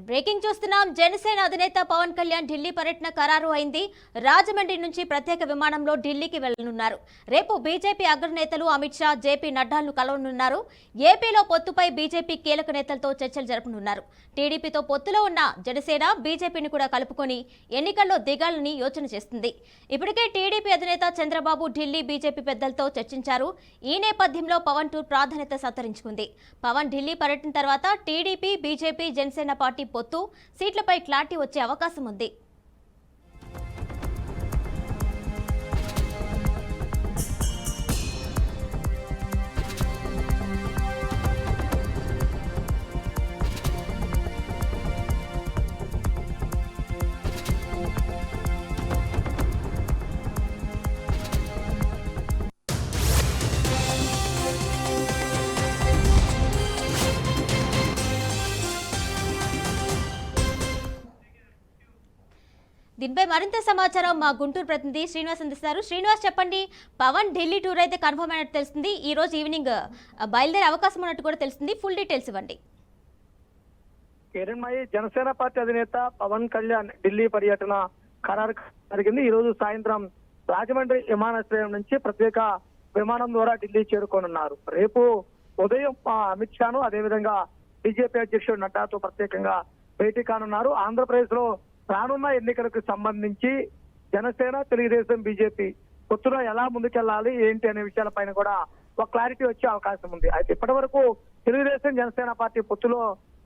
Breaking చూస్తున్నాం. జనసేన అధినేత పవన్ కళ్యాణ్ ఢిల్లీ పర్యటన ఖరారు అయింది. రాజమండ్రి నుంచి ప్రత్యేక విమానంలో ఢిల్లీకి వెళ్లనున్నారు. రేపు బీజేపీ అగ్రనేతలు అమిత్ షా, జేపీ నడ్డాలను కలవనున్నారు. ఏపీలో పొత్తుపై బీజేపీ కీలక నేతలతో చర్చలు జరపనున్నారు. టీడీపీతో పొత్తులో ఉన్న జనసేన బీజేపీని కూడా కలుపుకొని ఎన్నికల్లో దిగాలని యోచన చేస్తుంది. ఇప్పటికే టీడీపీ అధినేత చంద్రబాబు ఢిల్లీ బీజేపీ పెద్దలతో చర్చించారు. ఈ నేపథ్యంలో పవన్ టూర్ ప్రాధాన్యత సంతరించుకుంది. పవన్ ఢిల్లీ పర్యటన తర్వాత టీడీపీ, బీజేపీ, జనసేన పార్టీ పొత్తు సీట్లపై క్లారిటీ వచ్చే అవకాశం ఉంది. దీనిపై మరింత సమాచారం మా గుంటూరు ప్రతినిధి శ్రీనివాస్ అందిస్తారు. శ్రీనివాస్, చెప్పండి. పవన్ ఢిల్లీ టూర్ అయితే కన్ఫర్మ్ అయినట్టు తెలుస్తుంది. ఈ రోజు ఈవినింగ్ బయలుదేరే అవకాశం ఉన్నట్టు కూడా తెలుస్తుంది. ఫుల్ డీటెయిల్స్ ఇవ్వండి. కిరణ్మయి, జనసేన పార్టీ అధినేత పవన్ కళ్యాణ్ ఢిల్లీ పర్యటన ఖరారు జరిగింది. ఈ రోజు సాయంత్రం రాజమండ్రి విమానాశ్రయం నుంచి ప్రత్యేక విమానం ద్వారా ఢిల్లీ చేరుకోనున్నారు. రేపు ఉదయం అమిత్ షాను, అదేవిధంగా బీజేపీ అధ్యక్షుడు నడ్డాతో ప్రత్యేకంగా భేటీ కానున్నారు. ఆంధ్రప్రదేశ్ లో రానున్న ఎన్నికలకు సంబంధించి జనసేన, తెలుగుదేశం, బీజేపీ పొత్తులో ఎలా ముందుకెళ్లాలి ఏంటి అనే విషయాలపైన కూడా ఒక క్లారిటీ వచ్చే అవకాశం ఉంది. అయితే ఇప్పటి వరకు తెలుగుదేశం, జనసేన పార్టీ పొత్తులో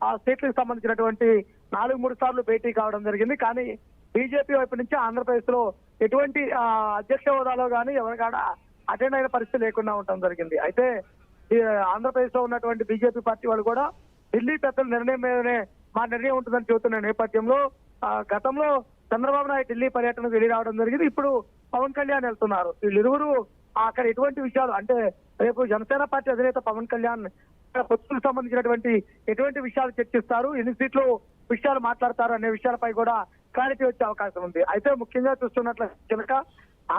ఆ సీట్లకు సంబంధించినటువంటి 4-3 సార్లు భేటీ కావడం జరిగింది. కానీ బీజేపీ వైపు నుంచి ఆంధ్రప్రదేశ్ లో ఎటువంటి అధ్యక్ష హోదాలో కానీ ఎవరు కూడా అటెండ్ అయిన పరిస్థితి లేకుండా ఉండడం జరిగింది. అయితే ఆంధ్రప్రదేశ్ లో ఉన్నటువంటి బీజేపీ పార్టీ వాళ్ళు కూడా ఢిల్లీ పెద్దల నిర్ణయం మీదనే మా నిర్ణయం ఉంటుందని చెబుతున్న నేపథ్యంలో గతంలో చంద్రబాబు నాయుడు ఢిల్లీ పర్యటనకు వెళ్ళి రావడం జరిగింది. ఇప్పుడు పవన్ కళ్యాణ్ వెళ్తున్నారు. వీళ్ళిరువురు అక్కడ ఎటువంటి విషయాలు, అంటే రేపు జనసేన పార్టీ అధినేత పవన్ కళ్యాణ్ పొత్తులకు సంబంధించినటువంటి ఎటువంటి విషయాలు చర్చిస్తారు, ఎన్ని సీట్లు విషయాలు మాట్లాడతారు అనే విషయాలపై కూడా క్లారిటీ వచ్చే అవకాశం ఉంది. అయితే ముఖ్యంగా చూస్తున్నట్లయితే కనుక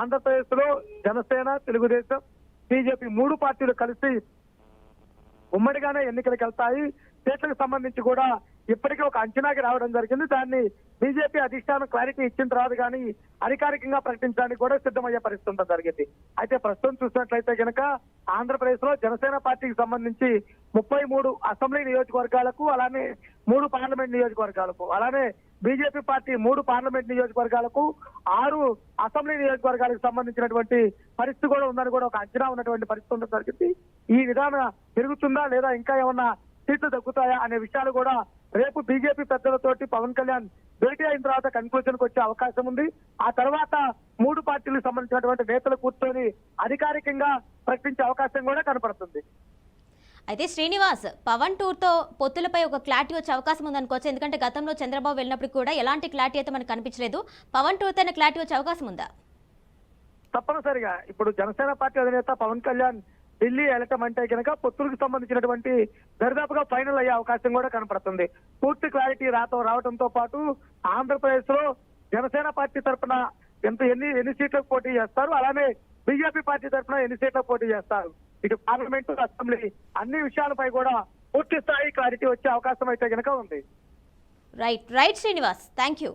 ఆంధ్రప్రదేశ్ లో జనసేన, తెలుగుదేశం, బీజేపీ 3 పార్టీలు కలిసి ఉమ్మడిగానే ఎన్నికలకు వెళ్తాయి. సీట్లకు సంబంధించి కూడా ఇప్పటికే ఒక అంచనాకి రావడం జరిగింది. దాన్ని బీజేపీ అధిష్టానం క్లారిటీ ఇచ్చిన తర్వాత కానీ అధికారికంగా ప్రకటించడానికి కూడా సిద్ధమయ్యే పరిస్థితి జరిగింది. అయితే ప్రస్తుతం చూసినట్లయితే కనుక ఆంధ్రప్రదేశ్ లో జనసేన పార్టీకి సంబంధించి 33 అసెంబ్లీ నియోజకవర్గాలకు, అలానే 3 పార్లమెంట్ నియోజకవర్గాలకు, అలానే బీజేపీ పార్టీ 3 పార్లమెంట్ నియోజకవర్గాలకు, 6 అసెంబ్లీ నియోజకవర్గాలకు సంబంధించినటువంటి పరిస్థితి కూడా ఉందని కూడా ఒక అంచనా ఉన్నటువంటి పరిస్థితి ఉండడం జరిగింది. ఈ విధానం పెరుగుతుందా లేదా ఇంకా ఏమన్నా సీట్లు తగ్గుతాయా అనే విషయాలు కూడా రేపు బీజేపీ పెద్దలతోటి పవన్ కళ్యాణ్ భేటీ అయిన తర్వాత కన్క్లూజన్ కు వచ్చే అవకాశం ఉంది. ఆ తర్వాత 3 పార్టీలకు సంబంధించినటువంటి నేతలు కూర్చొని అధికారికంగా ప్రకటించే అవకాశం కూడా కనపడుతుంది. అయితే శ్రీనివాస్, పవన్ టూర్ తో పొత్తులపై ఒక క్లారిటీ వచ్చే అవకాశం ఉందనుకోవచ్చు. ఎందుకంటే గతంలో చంద్రబాబు వెళ్ళినప్పుడు కూడా ఎలాంటి క్లారిటీ అయితే మనకు కనిపించలేదు. పవన్ టూర్ తో క్లారిటీ వచ్చే అవకాశం ఉందా? తప్పనిసరిగా ఇప్పుడు జనసేన పార్టీ అధినేత పవన్ కళ్యాణ్ ఢిల్లీ వెళ్ళటం అంటే కనుక పొత్తులకు సంబంధించినటువంటి దరిదాపుగా ఫైనల్ అయ్యే అవకాశం కూడా కనపడుతుంది. పూర్తి క్లారిటీ రావడంతో పాటు ఆంధ్రప్రదేశ్ లో జనసేన పార్టీ తరఫున ఎన్ని సీట్లకు పోటీ చేస్తారు, అలానే బీజేపీ పార్టీ తరఫున ఎన్ని సీట్లకు పోటీ చేస్తారు, ఇటు పార్లమెంటు, అసెంబ్లీ అన్ని విషయాలపై కూడా పూర్తి స్థాయి క్లారిటీ వచ్చే అవకాశం అయితే కనుక ఉంది. Right Srinivas, thank you.